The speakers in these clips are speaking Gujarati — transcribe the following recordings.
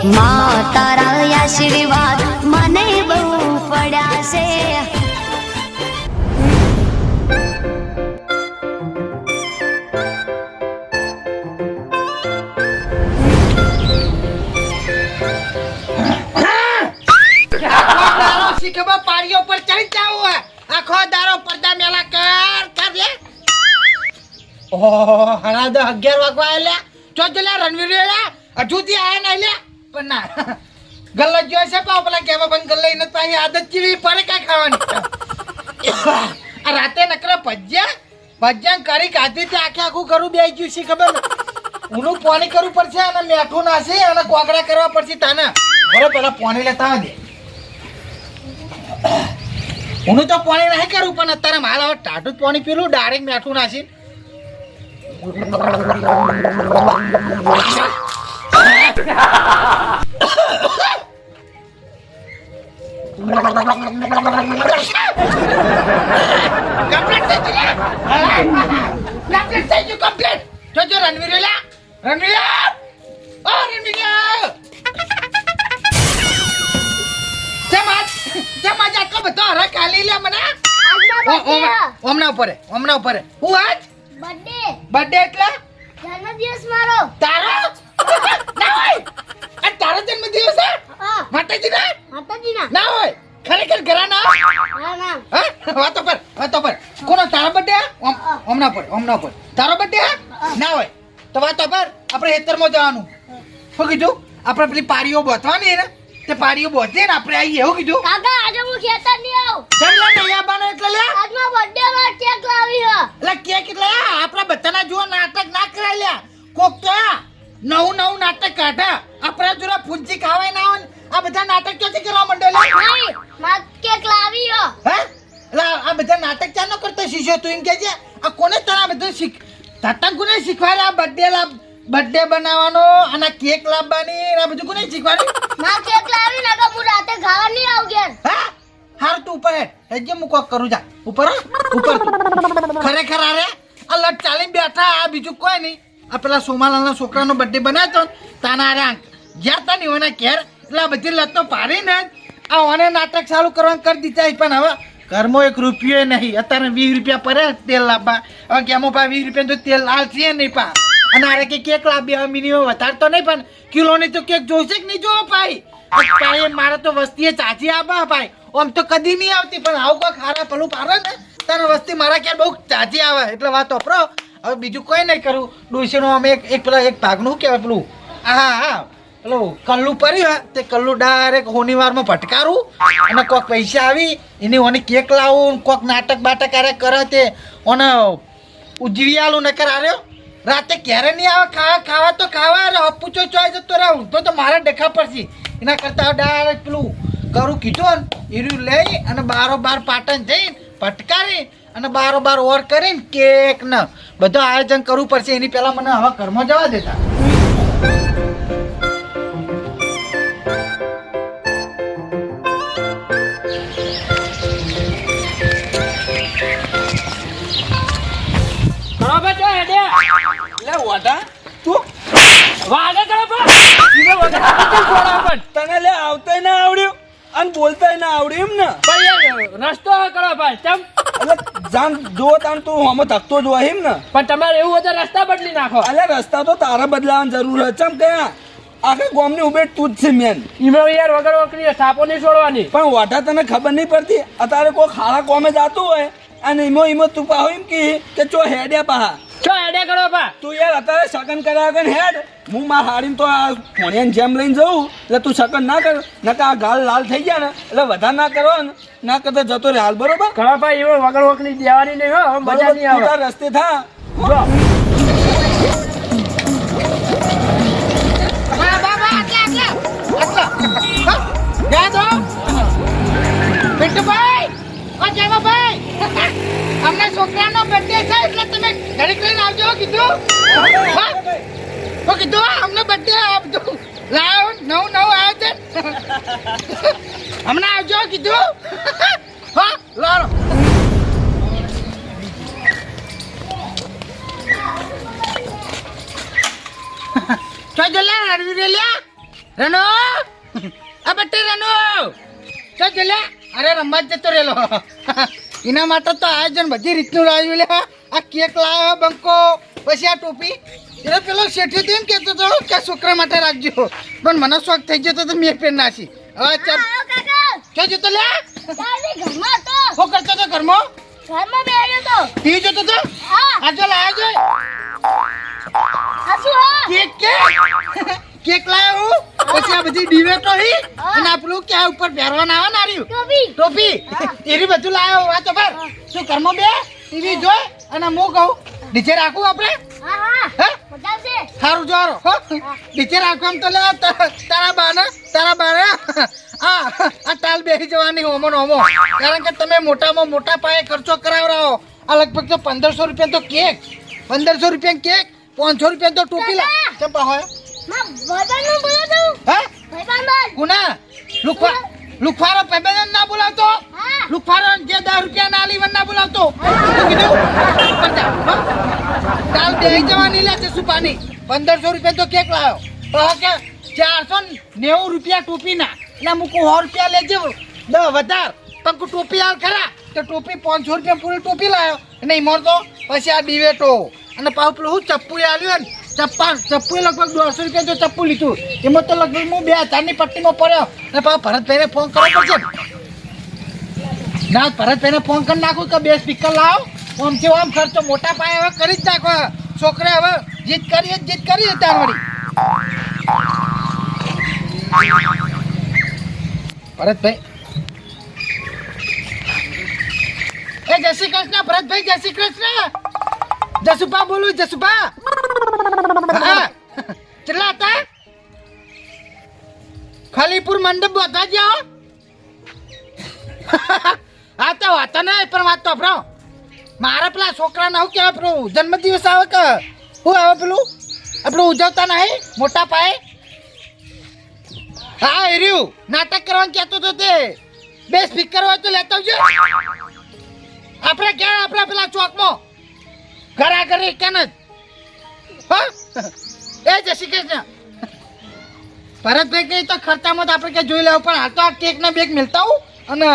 માં તારા આશીર્વાદ મને બહુ પડ્યા છે. ખબર પાડીઓ પર ચડી જાવ આખો દારો પડદા મેલા કર લે. ઓહો હણા 11 વાગવા આલ્યા ચોજલા રણવીર હજુથી આયા નહીં લે. પણ ના ગલ્લા જોઈ છે પાવ પેલા કેવા પણ ગલ્લા ઇને પાછી આદત જેવી પડે કાઈ ખાવાની. આ રાતે નકરા ભજ્યા કરી ખાધી તે આખું કરું બેસી ગયું છે ખબર. ઊનું પાણી કરવું પડશે અને મેઠું નાશે અને કોગળા કરવા પડશે તાને. બરો પેલા પાણી લેતા દે. હું તો પાણી નહીં કરું પણ અત્યારે માલ હવે ટાટું જ પાણી પીલું ડાયરેક્ટ મેઠું નાસી. જોજો રણવીર આટલો બધો હરખ આલી લે મને. ઓમના ઉપર હું આજ બર્થડે એટલે જન્મદિવસ મારો. તારો ના હોય. આ તારો જન્મદિવસ છે માતાજીના ના હોય. ખરેખર ઘરા ના હા વાતો પર કોનો તારો બર્થડે ઓમના ઉપર તારો બર્થડે ના હોય તો વાતો પર આપણે હેતરમાં જવાનું. શું કીધું આપણે પેલી પારીઓ બોધવાની ને તે પાડીઓ બોધે ને આપણે આવીએ. એવું કીધું કાકા આજે હું ખેતર ની આવ. જમલા નહીં આવવાનો એટલે લે. આજનો બર્થડે માં કેક લાવી હે. એટલે કેક એટલે આપણા બધાના જુઓ નાટક ના કરાય લ્યા. કોક તો નવું નાટક કાઢા. આપણા જોડે ફૂંચી ખાવાય ના હોય આ બધા નાટક ક્યાંથી કરવા માંડે લે. નહીં માં કેક લાવી હે. હે એટલે આ બધા નાટક ક્યાં નો કરતો શીખ્યો તું એમ કહેજે. આ કોને તને બધું તાતા કોને શીખવાડે આ બર્થડે બનાવવાનો અને કેક લાવવાની આ બધું કોને શીખવાડ્યું. માં કેક લાવી ને હું રાતે ખાવા નહીં આવ ઘેર. હા હાર તું ઉપર હેડ હું કોક કરું જા ઉપર તું. ખરેખર આરે આ લટ ચાલીને બેઠા આ બીજું કોઈ નહીં. આ પેલા સોમાલાના છોકરાનો બર્થડે બનાવ્યો તાના આરે જ્યાં તા નહીં એના ઘેર એટલે આ બધી લતો પાડીને આ ઓને નાટક ચાલુ કરવાનું કરી દીધા. પણ હવે ઘરમાં 1 રૂપિયો નહીં. અત્યારે 20 રૂપિયા પડે તેલ લાવવા. હવે કેમો પા 20 રૂપિયા તો તેલ લાલ છે નહીં પા. અને આરે કે કેક લાવી હવે મિનિમમ વધારે તો નહીં પણ કિલોની તો કેક જોઈશે કે નહીં જોવો ભાઈ. મારે તો વસ્તીએ ચાચી આપા ભાઈ. આમ તો કદી નહીં આવતી પણ આવું કોઈ ખારા પેલું પારે ને તારે વસ્તી મારા ક્યારે બહુ ચાચી આવે એટલે વાત વાપરો. હવે બીજું કોઈ નહીં કરું. ડોસીનું અમે એક ભાગનું કહેવાય પેલું હા પેલું કલ્લું પડ્યું તે કલ્લું ડાયરેક્ટ હોનીવારમાં ભટકારું અને કોઈક પૈસા આવી એની ઓને કેક લાવું કોઈક નાટક બાટક આરે કરે તે ઓને ઉજવી આલું નકર આર્યો રાતે ક્યારે નહીં આવે ખાવા તો ખાવા અરે અપૂચો ચોય જતો રહે. ઊંધો તો મારા ડખા પડશે એના કરતાં ડાયરેક્ટ પેલું કરું કીધું ને એર્યું લઈ અને બારોબાર પાટણ જઈને પટકારી અને બારોબાર ઓર કરીને કેક ને બધું આયોજન કરવું પડશે. એની પહેલા મને હવે ઘરમાં જવા દેતા. તને લે આવતાય ના આવડ્યું અને બોલતાય ના આવડ્યું એમ ને રસ્તો કરો ભાઈ ચમ એટલે જાન જો તાન તું હમો થકતો જ હોય એમ ને. પણ તમારે એવું હોય તો રસ્તા બદલી નાખો. અલે રસ્તા તો તારા બદલાવાની જરૂર છે. ચમ કયા આખા ગામની ઉભેટ તું જ છે મેન. ઈમો યાર વગર વકરી થાપો નહીં છોડવાની. પણ વાટા તને ખબર નહીં પડતી અત્યારે કોઈ ખાડા કોમે જાતું હોય અને ઈમો તું પાહો એમ કે ચો હેડ્યા પાહા છો હેડે કરો બા. તું યાર અત્યારે સગન કર્યા વગર હેડ. હું મારા હાડીને તો આ ફોણિયાની જેમ લઈને જઉં એટલે તું સગન ના કર નકા આ ગાલ લાલ થઈ ગયા ને એટલે વધારે ના કરો ને ના કરતા જતો રે હાલ બરોબર. ઘણા ભાઈ એવો વગર વકરી દેવાની નહીં હો મજા નહીં આવે. રસ્તે થા અમને છોકરાનો બર્થડે છે એટલે તમે ઘડીક લઈને આવજો કીધું. કીધું અમને બર્થડે આપજો લાવ નવું આયોજન હમણાં આવજો કીધું. હા લાવો તો જલ્યા રડવી રે લ્યા રનો આ બટ્ટી રનો તો જલે અરે રમવા જતો રેલો એના માટે તો આયોજન બધી રીતનું લાવ્યું લે આ કેક લાવ્યો બંકો પછી આ ટોપી એટલે પેલો શેઠી તો એમ કહેતો હતો કે છોકરા માટે રાખજો પણ મને શોખ થઈ ગયો તો મેં પેન નાખી હવે ચાલ આવો કાકા ક્યાં જતો લે તારી ઘરમાં તો શું કરતો તો ઘરમાં ઘરમાં બેઠો તો ટીવી જોતો તો હા આ જો લાવ્યો છે હસુ હા કેક લાવ્યો હું પછી આ બધી ડિવેટો હી અને આપણું ક્યાં ઉપર પહેરવાના આવે ને આર્યું ટોપી ટોપી એરી બધું લાવ્યો આ તો ભાઈ શું ઘરમાં બે ટીવી જોઈ અને હું કહું ડીજે રાખું આપણે હા હા હે બધા છે સારું જોરો હો ડીજે રાખવા તો લે તારા બાને આ ટાલ બેસી જવાની હોમો હોમો કારણ કે તમે મોટામાં મોટા પાયે ખર્ચો કરાવરાવો આ લગભગ તો 1500 રૂપિયા તો કેક 1500 રૂપિયા કેક 500 રૂપિયા તો ટોપી લા ચંપા હોય માં ભાઈબંધનું બોલો તું હે ભાઈબંધ ગુના લુખવારો પેબેન ના બોલાવતો હા લુખવારો જે 10 રૂપિયા ના લીવન ના બોલાવતો શું કીધું ઉપર જા, હો? કાલ બેહી જવાની લે છે સુપાની 1500 રૂપિયા તો કેક લાવ્યો તો કે 490 રૂપિયા ટોપી ના એટલે મૂકું 100 રૂપિયા લેજે 10 વધાર પણ કો ટોપી હાલ ખરા તો ટોપી 500 રૂપિયા પૂરી ટોપી લાવ્યો નહીં મળતો પછી આ ડિવેટો અને પાછું પેલું હું ચપ્પુ આલ્યું ને ચપ્પુ લગભગ 150 રૂપિયા તો ચપ્પુ લીધું એમાં તો લગભગ હું 2000 ની પટ્ટીમાં પડ્યો ને પાછો ભરતભાઈને ફોન કરવો પડશે ને. ના ભરતભાઈને ફોન કરી નાખું કે 2 સ્પીકર લાવો આમથી આમ ખર્ચો મોટા પાયે હવે કરી જ નાખો છોકરા હવે જીત કરીએ તાર વળી ભરતભાઈ એ જય શ્રી કૃષ્ણ ભરતભાઈ જય શ્રી કૃષ્ણ જસુભા બોલું જસુભા હા કેટલા હતા ખાલીપુર મંડપ બધા જાઓ હા તો વાતો નહીં પણ વાત તો ભરો મારા પેલા છોકરાને શું કહેવાય પેલું જન્મદિવસ આવે કે શું આવે પેલું આપણું ઉજવતા નહીં મોટા પાયે હા એ રહ્યું નાટક કરવાનું કહેતો હતો તે 2 સ્પીકર હોય તો લેતો આવજો આપણે ક્યાં આપણે પેલા ચોકમાં ઘર આગળ કેન જ હા એ જય શ્રી કૃષ્ણ ભરતભાઈ કઈ તો ખર્ચામાં તો આપણે ક્યાં જોઈ લેવું પણ હાલ તો આ કેક ના બેગ મિલતા હું અને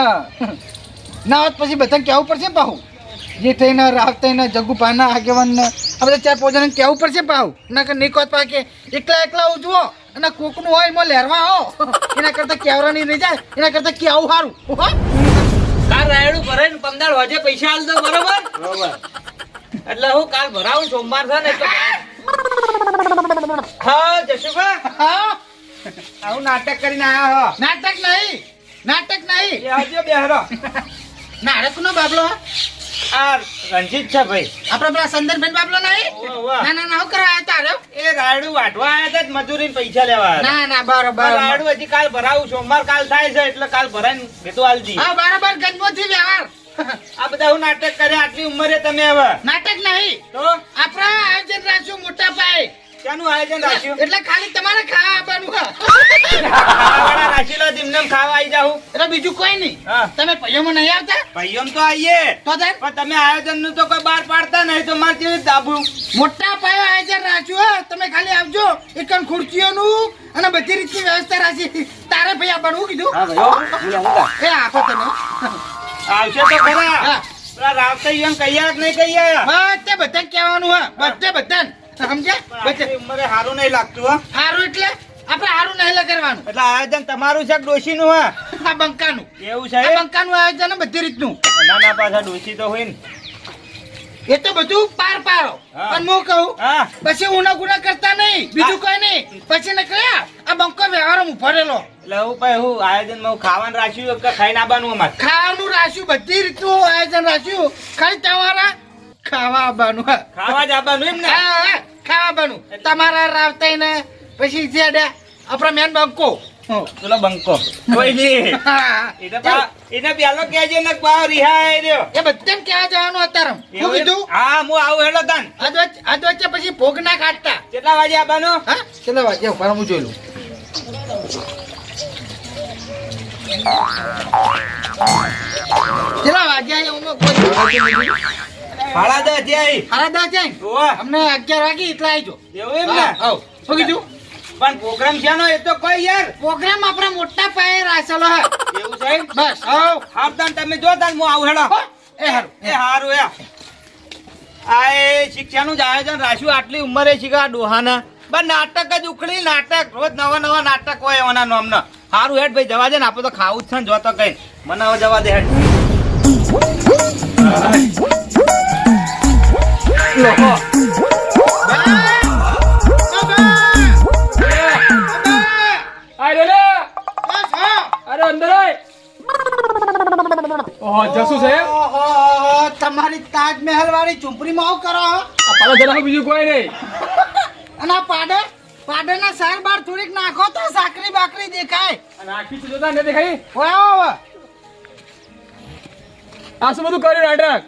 ના હોત પછી બધાને કહેવું પડશે પાહુ જે થઈને રાવતાઈને જગુપાના આગેવાનને આ બધા 4-5 જણાને કહેવું પડશે પાહુ ના કે નહીં કહો કે એકલા ઉજવો અને કોકનું હોય એમાં લહેરવા આવો એના કરતાં કેવરા નહીં રહી જાય એના કરતાં કેવું સારું હો કાલ રાયડું ભરાય ને 15 વાગે પૈસા આલ દો બરોબર એટલે હું કાલ ભરાવું સોમવાર છે ને એટલે હા જશુભા હા આવું નાટક કરીને આયા હો નાટક નહીં એ આવજો બેહરો નાટકનો બાબલો આ રણજીત છે ભાઈ આપણે પેલા સંદનભાઈ બાબલો નહીં વાહ. ના શું કરવા આવ્યા તારે એ રાયડું વાટવા આયા હતા જ મજૂરીને પૈસા લેવા આયા ના બરોબર હતા. રાયડું હજી કાલ ભરાવું સોમવાર કાલ થાય છે એટલે કાલ ભરાઈને ભેટું આલજી હા બરોબર ગજમોથી વ્યવહાર આ બધા હું નાટક કર્યા આટલી ઉંમરે તમે હવે નાટક નહીં તો આપણા આયોજન રાખ્યું મોટા પાયે ક્યાંનું આયોજન રાખ્યું એટલે ખાલી તમારે ખાવા આવવાનું હા. ખાવાવાળા રાખી લો તેમને ખાવા આવી જાઉં એટલે બીજું કોઈ નહીં હા. તમે પૈયોમાં નહીં આવતા ભાઈઓમ તો આવીએ તો તાર પણ તમે આયોજન નું તો કોઈ બહાર પાડતા નહીં તો મારે કેવી રીતે દાબું મોટા પાયે આયોજન રાખ્યું હા. તમે ખાલી આવજો એકન ખુરશીઓનું અને બધી રીતની વ્યવસ્થા રાખી તારે ભાઈ આવવાનું હું કીધું એ આપો તમે આવશે તો ખરા હા. પેલા રાવતા એમ કહી આયા કે નહીં કહી આયા બધે બધાને કહેવાનું હા બધાને સમજ્યા પણ બધે આટલી ઉંમરે સારું નહીં લાગતું હો સારું એટલે આપણે સારું નહીં લગાડવાનું એટલે આયોજન તમારું છે કે ડોશીનું હા આ બંકાનું એવું છે આ બંકાનું આયોજન હે બધી રીતનું નાના પાછા ડોશી તો હોય ને એ તો બધું પાર પાડો હા. પણ હું કહું હા પછી ઉના ગુના કરતા નહીં બીજું કોઈ નહીં પછી ને કયા આ બંકો વ્યવહારમાં ઉભો રહેલો એટલે હું ભાઈ હું આયોજનમાં હું ખાવાનું રાખ્યું કે ખાઈને આવવાનું અમારે ખાવાનું રાખ્યું બધી રીતનું આયોજન રાખ્યું ખાલી તમારા ખાવા આવવાનું હા. ખાવા જ આવવાનું એમ ને હા, હા, ખાવા આવવાનું તમારા રાવતાઈને પછી જેડ્યા આપણા મેન બંકો પેલો બંકો કોઈ નહીં હા, એને પેલો કહેજો ને પાવ રિહાય રહ્યો એ બધાને ક્યાં જવાનું અત્યારે હું એવું એમ? કીધું હા હું આવું હેડો તાન આજ વચ્ચે પછી ભોગ ના કાઢતા કેટલા વાગે આવવાનું હા કેટલા વાગ્યા ઉપર હું જોઈ લઉં કેટલા વાગ્યા એ હું કોઈ સાડા 10 થયા સાડા 10 જાય ઓવા અમને 11 વાગી એટલે આવજો એવું એમ ને આવ શું કીધું પણ પ્રોગ્રામ છે એ તો કોઈ યાર પ્રોગ્રામ આપણે મોટા પાયે રાખેલો હે એવું છે બસ હારદાન તમે જો તાન હું આવું હેડો એ હારું એ હારું એ આ એ શિક્ષાનું જ આયોજન રાખ્યું આટલી ઉંમરે શીખા ડોહાના બસ નાટક જ ઉખડી નાટક રોજ નવા નવા નાટક હોય એના નામના હારું હેડ ભાઈ જવા દે ને આપણે તો ખાવું જ છે ને જોતો કઈ મને હવે જવા દે હેડ આય રે અરે અંદર આય ઓહો જસુ છે ઓહો તમારી તાજમહેલ વાળી ચૂંપડીમાં આવું કરો હો? આ પાછો જરા બીજું કોઈ નહીં અને આ પાડરના સાર બાર થોડીક નાખો તો સાકરી બાકરી દેખાય અને આખી તો જોતા નથી ખાઈ ઓય ઓય આ શું બધું કર્યું નાટક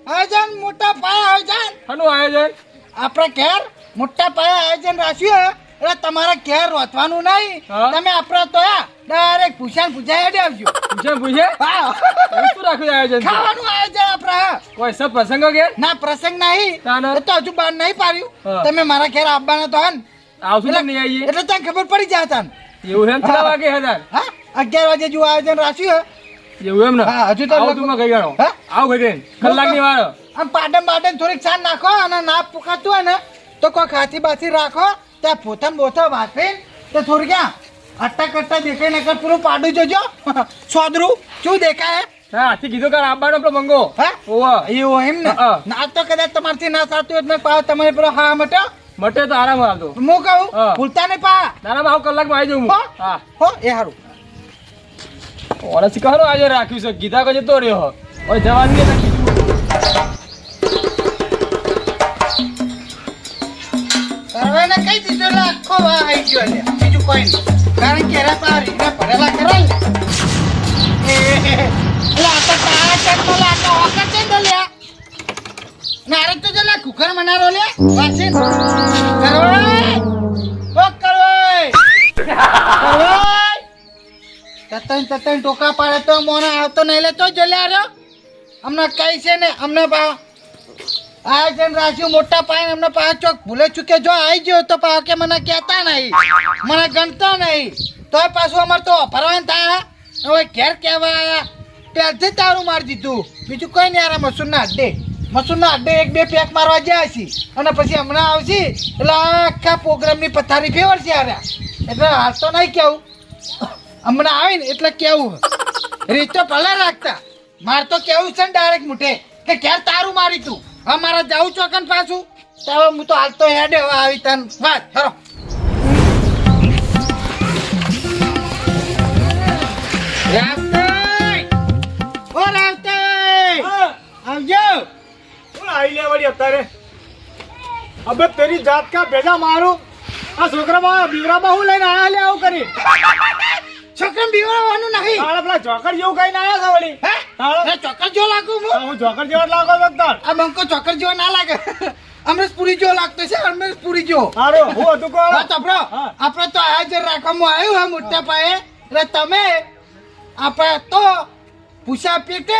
આયોજન મોટા પાયે આયોજન શાનું આયોજન આપણે ઘેર મોટા પાયે આયોજન રાખ્યું હે એટલે તમારે ઘેર રોતવાનું નહીં હા. તમે આપણે તો ડાયરેક્ટ પૂછાય હેડી આવજો પૂછે હા એવું શું રાખ્યું આયોજન ખાવાનું આયોજન આપણે કોઈ સબ પ્રસંગો કે ના પ્રસંગ નહીં ના, ના. એ તો હજુ બાર નહીં પાડ્યું હા. તમે મારા ઘેર આવવાના તો હન આવશું તો નહીં આવીએ એટલે ત્યાં ખબર પડી જાય તને એવું એમ કેટલા વાગે હતા હા 11 વાગે જો આયોજન રાખ્યું હે એવું એમ ને હા, હજુ તો આવું તું માં ગઈ ગયો હા? આવ ગઈ કલાકની વાર આમ પાડમ થોડીક સાન નાખો અને ના પુકાતું હોય ને તો કોઈ ખાથી બાથી રાખો ત્યાં પોતાને બોથો વાપરીને તે થોડી ક્યાં અટ્ટા દેખાય નકર પૂરું પાડું જોજો સોદરું શું દેખાય હા હાથી કીધું કે આપવાનો પેલો મંગો હા ઓવા એવું એમ ને હા. ના તો કદાચ તમારથી ના થતું હોય તો પાવ તમારે પેલો હા મટો મટે તો આરામ આવતો હું કહું હા. ભૂલતા નહીં પા નાના આવ કલાકમાં આવી જાઉં હો? હું હા હો એ હારું ઓરસ કહો આજે રાખ્યું છે ગીતા કે જતો રહ્યો હવે જવાની નથી સર્વેને કઈ દીધું એટલે આખો વાહ આવી ગયો લે બીજું કોઈ નહીં કારણ કે એરા પા રીંગણા ભરેલા કરાય ને એટલે આ તો તારા ચટનો લે આ તો ઓકર છે ને લે નારે તો જલા કુકર મનારો લે વાસી કરવાય ઓ કરવાય તતન ટોકા પાડે તો મોને આવતો નહીં લે તો જલ્યા રહ્યો અમને કઈ છે ને અમને બા આયોજન રાખ્યું મોટા પાયે અમને પાછો ચોક ભૂલે ચૂકે જો આવી ગયો તો પાછો કે મને કહેતા નહીં મને ગણતા નહીં તોય પાછું અમારે તો ભરવાનું થાય હવે ઘેર કહેવા આવ્યા પહેલથી તારું મારી દીધું બીજું કોઈ નહીં યાર મસૂરના અડ્ડે એક બે પેક મારવા જાય છે અને પછી હમણાં આવશે એટલે આખા પ્રોગ્રામની પથારી ફેવર છે યાર એટલે હાલ તો નહીં કેવું હમણાં આવે ને એટલે કેવું રીત તો ભલે રાખતા મારે તો કેવું છે ને ડાયરેક્ટ મુઠે કે ઘેર તારું મારી તું હવે મારે જાવું ચોકન પાછું તો હવે હું તો હાલ તો હેડે હવે આવી તન વાત ખરો આવજો આવી લે વળી અત્યારે અબે તેરી જાત કા ભેજા મારું આ છોકરામાં બીવરામાં હું લઈને આયા લે આવું કરી છોકરા બીવાવાનું નહીં તારા પેલા ચોકર જેવું કઈ ના આવ્યા છે વળી હે તારા ચોકર જો લાગુ હું હું ચોકર જેવો જ લાગો વખત આ બંકો ચોકર જેવો ના લાગે અમરેશપુરી જેવો લાગતો છે અમરેશપુરી જેવો સારું હું હતું કોણ હા તો આપણો હા. આપણે તો આયોજન રાખવામાં આવ્યું હે મોટા પાયે એટલે તમે આપણે તો પૂછા પેટે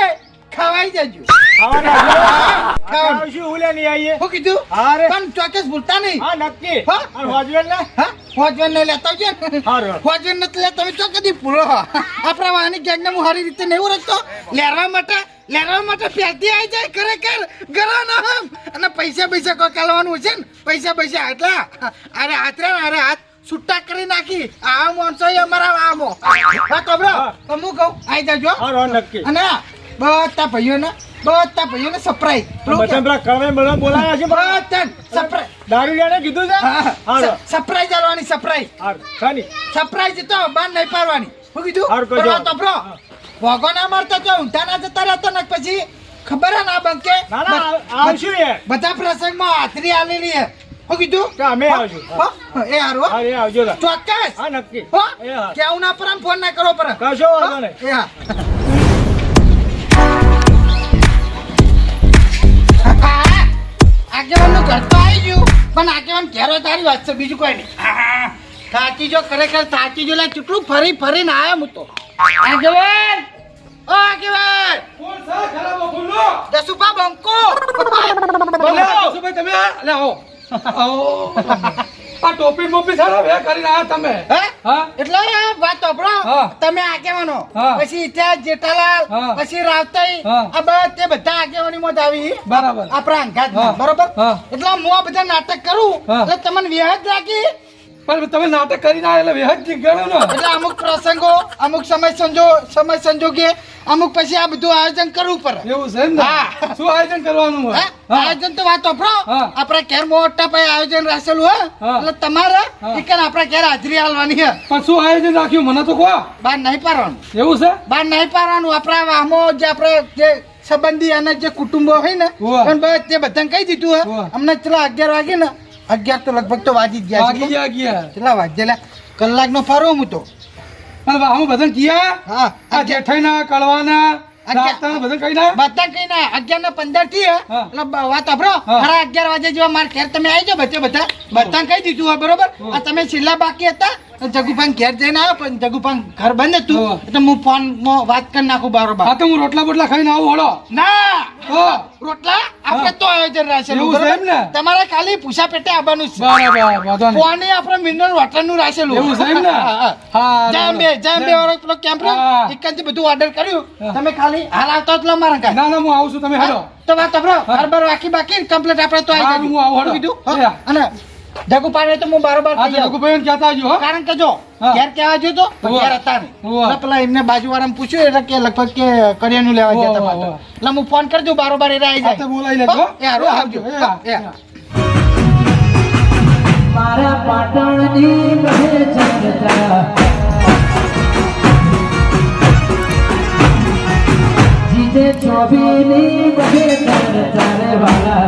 ખવાઈ જજો ખાવાનું શું હું લે નહીં આવીએ શું કીધું હા રે. પણ ચોક્કસ ભૂલતા નહીં હા નક્કી હા? અને હોજવેલ ને હા ફોજવેન ને લેતા આવજો હારું. ફોજવેન ને તમે ચો કદી ભૂલો આપણા વાહની ગેંગને હું સારી રીતે નહીં ઓળખતો લેરવા માટે પહેરતી આવી જાય ખરેખર ગરો ના હમ અને પૈસા કોઈ કાલવાનું છે ને પૈસા એટલે અરે હાથ રે અરે હાથ છૂટા કરી નાખી આ માણસો અમારા આમો હા તો બ્રો તો હું કહું આવી જાજો હા નક્કી અને બધા ભાઈઓને સરપ્રાઈઝ બધા પેલા કળવે બધા બોલાયા છે બધા સરપ્રાઈઝ દારૂ લેને કીધું છે હારું. સરપ્રાઈઝ આલવાની સરપ્રાઈઝ હારું. શાની? સરપ્રાઈઝ તો બાર નહીં પાડવાની શું કીધું હારું, કરજો. કરવા તો બ્રો ભોગો ના મારતો તો ઊંધા ના જતા રહેતા ને પછી ખબર હે ના બંકે ના ના આવશું યાર બધા પ્રસંગમાં હાજરી આલેલી હે શું કીધું કે અમે આવશું હો? એ હારું હો? હા એ આવજો લા. ચોક્કસ હા નક્કી હો? એ હા કેવું ના પર ફોન ના કરો પર કશો વાંધો નહીં એ હા આગેવાનનું ઘર તો આવી ગયું પણ આગેવાન ઘેરો તારી વાત છે બીજું કોઈ નહીં થાકી જો ખરેખર થાકી જો લે કેટલું ફરીને આવ્યો હું તો આગેવાન ઓ આગેવાન દસુભા બંકો ભાઈ તમે લે આવો આ ટોપી મોપી સારા વે કરીને આયા તમે હે હા એટલે વાત સાંભળો. હા. તમે આગેવાનો હા. પછી ત્યાં જેઠાલાલ હા. પછી રાવતાઈ હા. આ બધા આગેવાનીમાં જ આવી બરાબર આપણા અંગાતમાં. હા. બરોબર હા. એટલે હું આ બધા નાટક કરું હા. એટલે તમને વ્યાજ રાખી પણ તમે નાટક કરીને આયા એટલે વેહજ ગણો ને એટલે અમુક પ્રસંગો અમુક સમય સંજોગે અમુક પછી આ બધું આયોજન કરવું પડે. એવું છે ને હા. શું આયોજન કરવાનું હોય હે? આયોજન તો વાત સાંભળો. હા. આપણા ઘેર મોટા પાયે આયોજન રાખેલું હે હા. એટલે તમારે હા. એક આપણા ઘેર હાજરી આલવાની હે. પણ શું આયોજન રાખ્યું મને તો કહો બહાર નહીં પાડવાનું. એવું છે બહાર નહીં પાડવાનું. આપણા વાહમો જે આપણે જે સંબંધી અને જે કુટુંબો હોય ને હોવે. પણ બસ તે બધાને કહી દીધું હે હોવે. અમને ચલો 11 વાગે ને 11 તો લગભગ તો વાગી જ ગયા વાગી છે. ગયા કેટલા વાગ્યા કલાકનો ફરો હું તો. અને આમ બધાને કિયા હા આ જેઠાઈના કળવાના રાતાના બધા કઈ ના બધા કઈ ના 11:15 થી હે. હા. એટલે વાત સાંભળો હા. ખરા 11 વાગે જેવા માર ઘેર તમે આવી જાઓ બધા કહી દીધું હોય બરોબર. આ તમે છેલ્લા બાકી હતા તો જગુભાઈ ઘેર જઈને આવ્યો પણ જગુભાઈ ઘર બંધ હતું હા. એટલે હું ફોન માં વાત કરી નાખું બરોબર. હા તો હું રોટલા બોટલા ખાઈને આવું હળો ના હો રોટલા આપણે તો આયોજન રાખેલું એવું છે બરોબર? એમ ને? તમારે ખાલી પૂછા પેટે આવવાનું છે. બરાબર વાંધો નહીં. પાણી આપણે મિનરલ વોટર નું રાખેલું. એવું છે એમ ને? હા, હા. હા, જામ બે વાળો પેલો કેમ્પ રહ્યો હા. એકાંતથી બધું ઓર્ડર કર્યું હા. તમે ખાલી હાલ આવતા જ લો મારા કાંઈ. ના ના હું આવું છું તમે હેડો તો વાત સાંભળો હરબર બાકી હા, કમ્પ્લીટ આપણે તો આવી હું આવું, હેડો. કીધું એ હા. અને જગુ પાડે તો હું બારોબાર આ થઈ જાઉં. જગુભાઈ કહેતા આવજો હો કારણ કે જો હા. ઘેર કહેવા જો તો હોવે. ઘેર હતા નહીં. હોવે. એટલે પેલા એમને બાજુવાળાને પૂછ્યું એટલે કે લગભગ કે કરિયાણું લેવા ગયા હતા હોવે, પાછા. હોવે. એટલે હું ફોન કરી દઉં બારોબાર એ આવી હા, તો જાય. બોલાવી લેજો હો. એ હારું, આવજો. એ હા, એ હા. મારા પાટણની બહે ચંદ્રા જીતે ચોબીની બહે ચંદ્રા રે વાલા